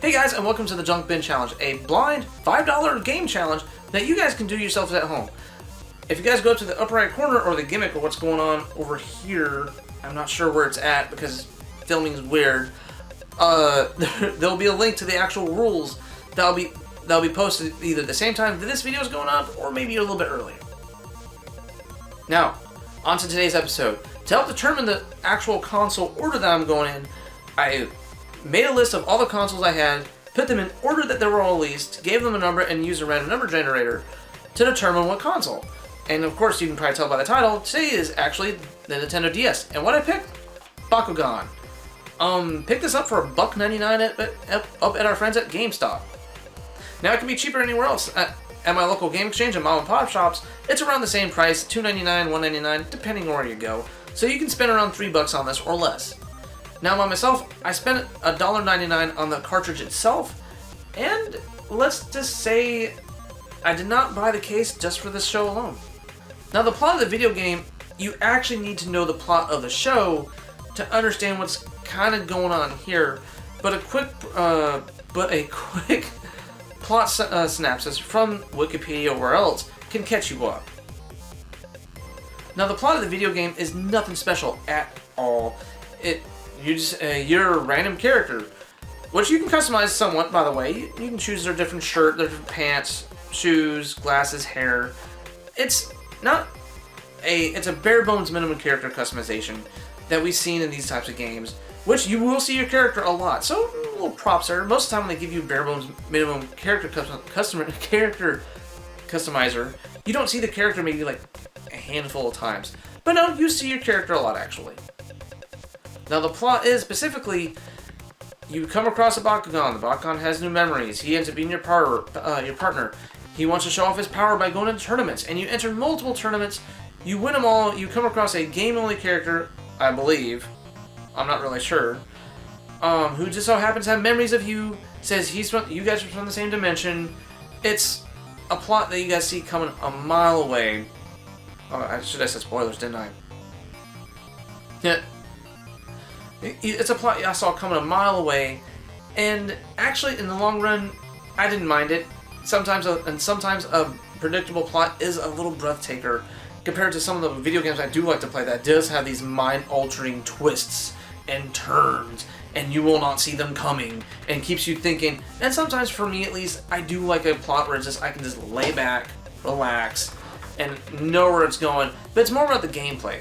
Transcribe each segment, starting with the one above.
Hey guys, and welcome to the Junk Bin Challenge, a blind $5 game challenge that you guys can do yourselves at home. If you guys go up to the upper right corner, or the gimmick of what's going on over here, I'm not sure where it's at because filming is weird, there'll be a link to the actual rules that'll be posted either at the same time that this video is going up, or maybe a little bit earlier. Now, on to today's episode. To help determine the actual console order that I'm going in, I made a list of all the consoles I had, put them in order that they were all released, gave them a number, and used a random number generator to determine what console. And of course, you can probably tell by the title, today is actually the Nintendo DS. And what I picked? Bakugan. Picked this up for $1.99 up at our friends at GameStop. Now it can be cheaper anywhere else. At my local game exchange and mom and pop shops, it's around the same price, $2.99, $1.99, depending on where you go. So you can spend around $3 on this or less. Now by myself, I spent $1.99 on the cartridge itself, and let's just say I did not buy the case just for this show alone. Now the plot of the video game, you actually need to know the plot of the show to understand what's kind of going on here, but a quick plot synopsis from Wikipedia or where else can catch you up. Now the plot of the video game is nothing special at all. You're a random character, which you can customize somewhat, by the way. You can choose their different shirt, their different pants, shoes, glasses, hair. It's a bare bones minimum character customization that we've seen in these types of games, which you will see your character a lot. So a little props there. Most of the time when they give you bare bones minimum character customizer, you don't see the character maybe like a handful of times. But no, you see your character a lot actually. Now the plot is specifically, you come across a Bakugan. The Bakugan has new memories. He ends up being your partner. He wants to show off his power by going into tournaments, and you enter multiple tournaments. You win them all. You come across a game-only character, I believe. I'm not really sure. Who just so happens to have memories of you. Says you guys are from the same dimension. It's a plot that you guys see coming a mile away. Oh, I should have said spoilers, didn't I? Yeah. It's a plot I saw coming a mile away, and actually, in the long run, I didn't mind it. Sometimes a predictable plot is a little breathtaker compared to some of the video games I do like to play that does have these mind-altering twists and turns, and you will not see them coming, and keeps you thinking. And sometimes, for me at least, I do like a plot where I can just lay back, relax, and know where it's going. But it's more about the gameplay.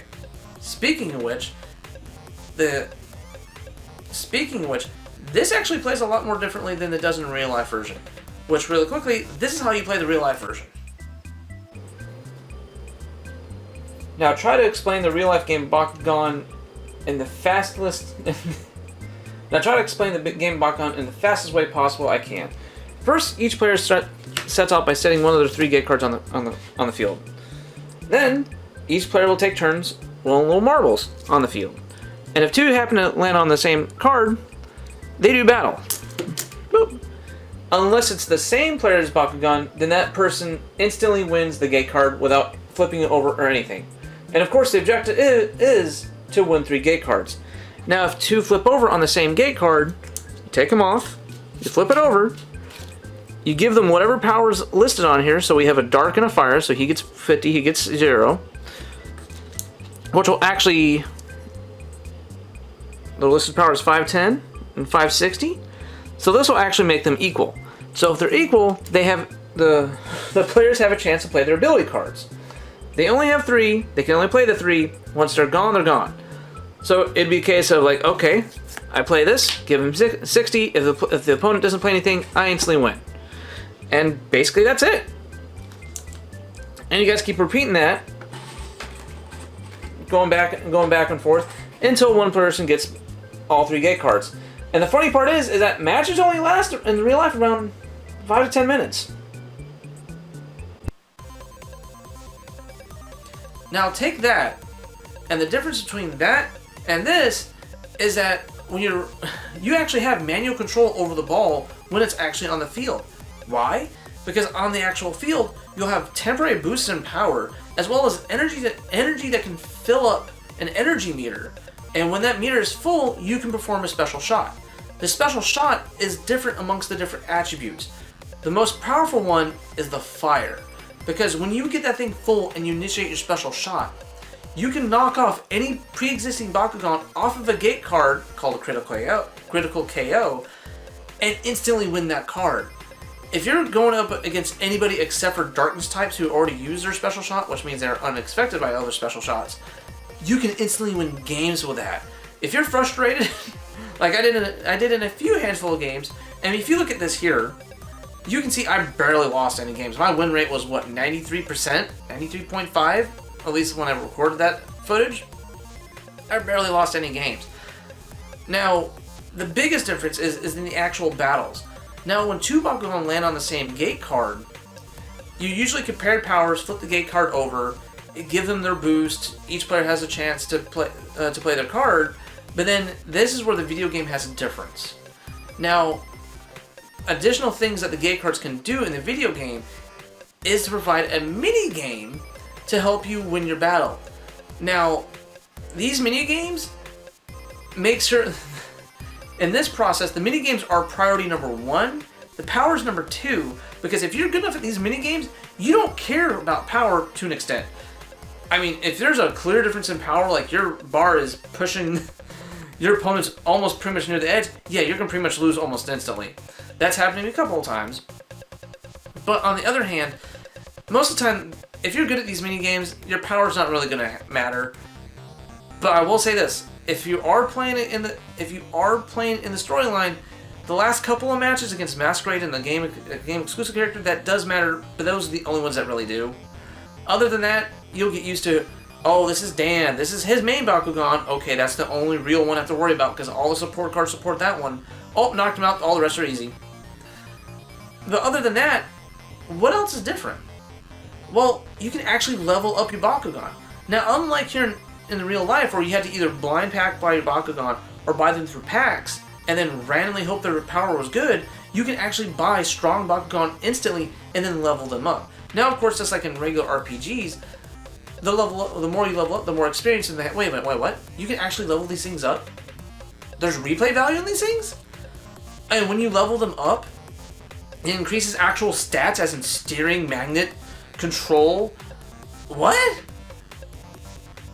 Speaking of which, this actually plays a lot more differently than it does in the real-life version. Which, really quickly, this is how you play the real-life version. Now, try to explain the real-life game Bakugan in the fastest... Now, try to explain the game Bakugan in the fastest way possible I can. First, each player sets out by setting one of their 3 gate cards on the field. Then, each player will take turns rolling little marbles on the field. And if 2 happen to land on the same card, they do battle. Boop. Unless it's the same player's Bakugan, then that person instantly wins the gate card without flipping it over or anything. And of course the objective is to win 3 gate cards. Now if 2 flip over on the same gate card, you take them off, you flip it over, you give them whatever powers listed on here. So we have a dark and a fire, so he gets 50, he gets 0. Which will actually... The listed power is 510 and 560. So this will actually make them equal. So if they're equal, they have the players have a chance to play their ability cards. They only have 3. They can only play the 3. Once they're gone, they're gone. So it'd be a case of like, okay, I play this, give him 60. If the opponent doesn't play anything, I instantly win. And basically that's it. And you guys keep repeating that, going back and forth until one person gets all 3 gate cards. And the funny part is that matches only last in real life around 5 to 10 minutes. Now take that, and the difference between that and this is that when you actually have manual control over the ball when it's actually on the field. Why? Because on the actual field, you'll have temporary boosts in power, as well as energy that can fill up an energy meter. And when that meter is full, you can perform a special shot. The special shot is different amongst the different attributes. The most powerful one is the fire, because when you get that thing full and you initiate your special shot, you can knock off any pre-existing Bakugan off of a gate card called a critical KO, and instantly win that card. If you're going up against anybody except for darkness types who already use their special shot, which means they're unaffected by other special shots, you can instantly win games with that. If you're frustrated, like I did in a few handful of games, and if you look at this here, you can see I barely lost any games. My win rate was what, 93%? 93.5? At least when I recorded that footage. I barely lost any games. Now, the biggest difference is in the actual battles. Now, when two Bakugan land on the same gate card, you usually compare powers, flip the gate card over, give them their boost. Each player has a chance to play their card, but then this is where the video game has a difference. Now, additional things that the gate cards can do in the video game is to provide a mini game to help you win your battle. Now, these mini games make sure. In this process, the minigames are priority number 1, the power is number 2, because if you're good enough at these minigames, you don't care about power to an extent. I mean, if there's a clear difference in power, like your bar is pushing your opponent's almost pretty much near the edge, yeah, you're going to pretty much lose almost instantly. That's happened to me a couple of times. But on the other hand, most of the time, if you're good at these minigames, your power's not really going to matter. But I will say this. If you are playing in the storyline, the last couple of matches against Masquerade and the game exclusive character, that does matter, but those are the only ones that really do. Other than that, you'll get used to, oh, this is Dan, this is his main Bakugan, okay, that's the only real one I have to worry about because all the support cards support that one. Oh, knocked him out, all the rest are easy. But other than that, what else is different? Well, you can actually level up your Bakugan. Now, unlike here in real life where you had to either blind pack buy your Bakugan or buy them through packs and then randomly hope their power was good, you can actually buy strong Bakugan instantly and then level them up. Now, of course, just like in regular RPGs, the more you level up, the more experience in that. Wait a minute, wait, what? You can actually level these things up? There's replay value in these things? And when you level them up, it increases actual stats as in steering, magnet, control. What?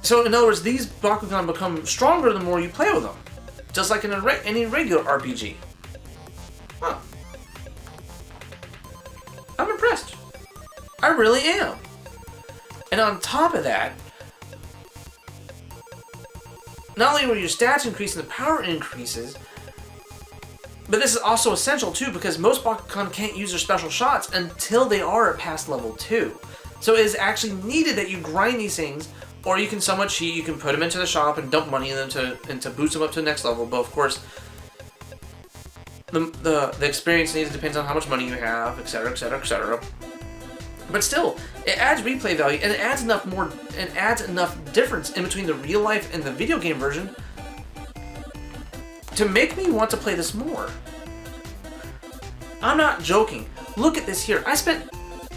So, in other words, these Bakugan become stronger the more you play with them. Just like in any regular RPG. Huh. I'm impressed. I really am. And on top of that, not only were your stats increasing, the power increases, but this is also essential too because most Bakugan can't use their special shots until they are at past level 2. So it is actually needed that you grind these things, or you can somewhat cheat, you can put them into the shop and dump money in them to boost them up to the next level, but of course, the experience needed depends on how much money you have, etc, etc, etc. But still, it adds replay value, and it adds enough difference in between the real life and the video game version to make me want to play this more. I'm not joking. Look at this here. I spent,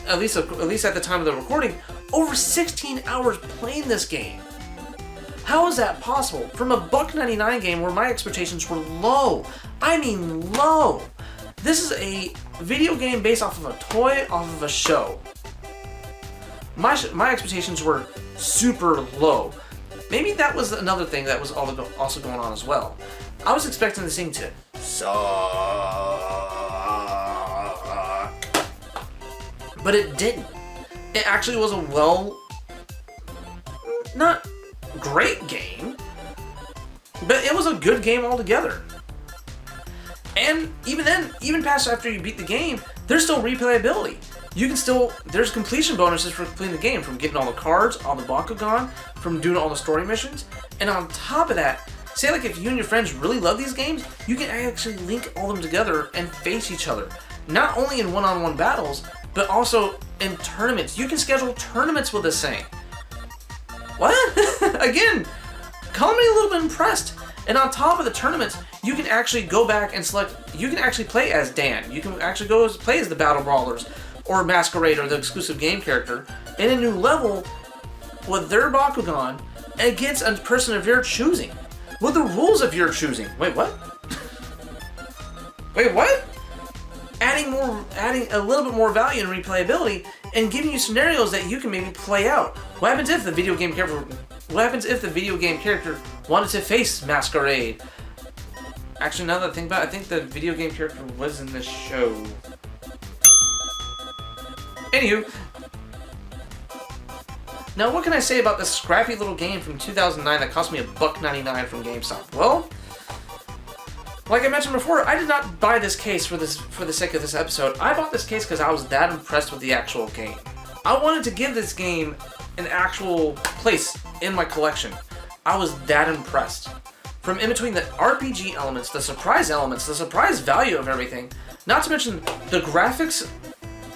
at least at the time of the recording, over 16 hours playing this game. How is that possible? From a $1.99 game where my expectations were low. I mean low. This is a video game based off of a toy, off of a show. My expectations were super low. Maybe that was another thing that was also going on as well. I was expecting this thing to suck. But it didn't. It actually was a not great game, but it was a good game altogether. And even then, even past after you beat the game, there's still replayability. You can still, there's completion bonuses for completing the game, from getting all the cards, all the Bakugan, from doing all the story missions. And on top of that, say like if you and your friends really love these games, you can actually link all of them together and face each other. Not only in one-on-one battles, but also in tournaments. You can schedule tournaments with this thing. What? Again, call me a little bit impressed. And on top of the tournaments, you can actually go back and select, you can actually play as Dan. You can actually go play as the Battle Brawlers, or Masquerade, or the exclusive game character, in a new level with their Bakugan against a person of your choosing. With the rules of your choosing. Wait, what? Wait, what? Adding a little bit more value in replayability and giving you scenarios that you can maybe play out. What happens if the video game character wanted to face Masquerade? Actually, now that I think about it, I think the video game character was in the show. Anywho, now what can I say about this scrappy little game from 2009 that cost me $1.99 from GameStop? Well, like I mentioned before, I did not buy this case for the sake of this episode. I bought this case because I was that impressed with the actual game. I wanted to give this game an actual place in my collection. I was that impressed. From in between the RPG elements, the surprise value of everything, not to mention the graphics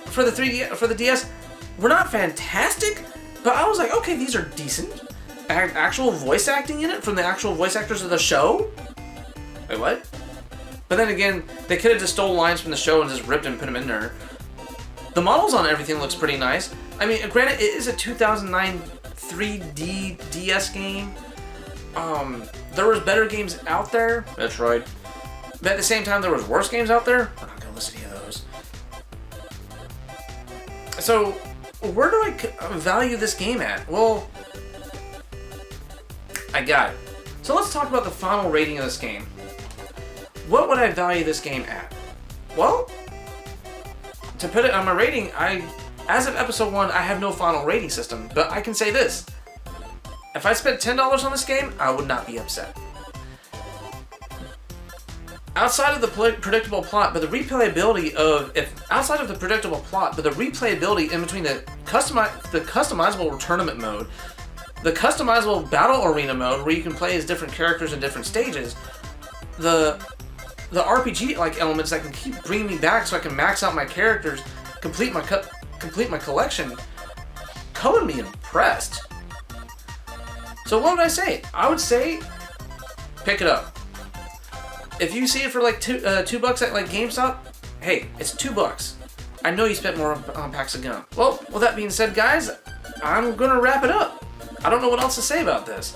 for the DS were not fantastic, but I was like, okay, these are decent. Actual voice acting in it from the actual voice actors of the show? Wait, what? But then again, they could have just stole lines from the show and just ripped and put them in there. The models on everything looks pretty nice. I mean, granted, it is a 2009 3D DS game. There was better games out there. That's right. But at the same time, there was worse games out there. We're not gonna list any of those. So, where do I value this game at? Well, I got it. So let's talk about the final rating of this game. What would I value this game at? Well, to put it on my rating, as of episode 1, I have no final rating system, but I can say this. If I spent $10 on this game, I would not be upset. Outside of the predictable plot, but the replayability in between the customizable tournament mode, the customizable battle arena mode where you can play as different characters in different stages, the RPG-like elements that can keep bringing me back so I can max out my characters, complete my collection, color me impressed. So what would I say? I would say, pick it up. If you see it for like $2 at like GameStop, hey, it's $2. I know you spent more on packs of gum. Well, with that being said, guys, I'm gonna wrap it up. I don't know what else to say about this.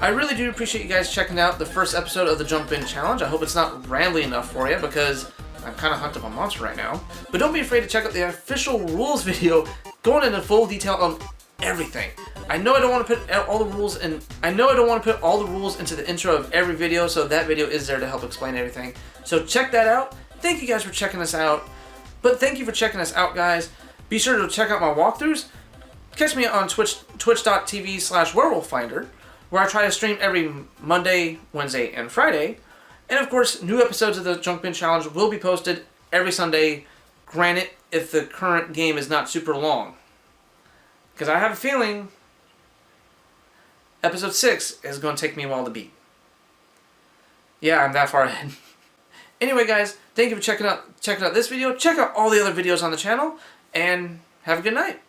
I really do appreciate you guys checking out the first episode of the Jump In Challenge. I hope it's not rambly enough for you because I'm kind of hooked up on Monster right now. But don't be afraid to check out the official rules video going into full detail on everything. I know I don't want to put all the rules in. I know I don't want to put all the rules into the intro of every video, so that video is there to help explain everything. So check that out. Thank you guys for checking us out. But thank you for checking us out, guys. Be sure to check out my walkthroughs. Catch me on twitch.tv/werewolffinder, where I try to stream every Monday, Wednesday, and Friday. And of course, new episodes of the Junk Bin Challenge will be posted every Sunday, granted if the current game is not super long. Because I have a feeling episode 6 is going to take me a while to beat. Yeah, I'm that far ahead. Anyway, guys, thank you for checking out this video. Check out all the other videos on the channel, and have a good night.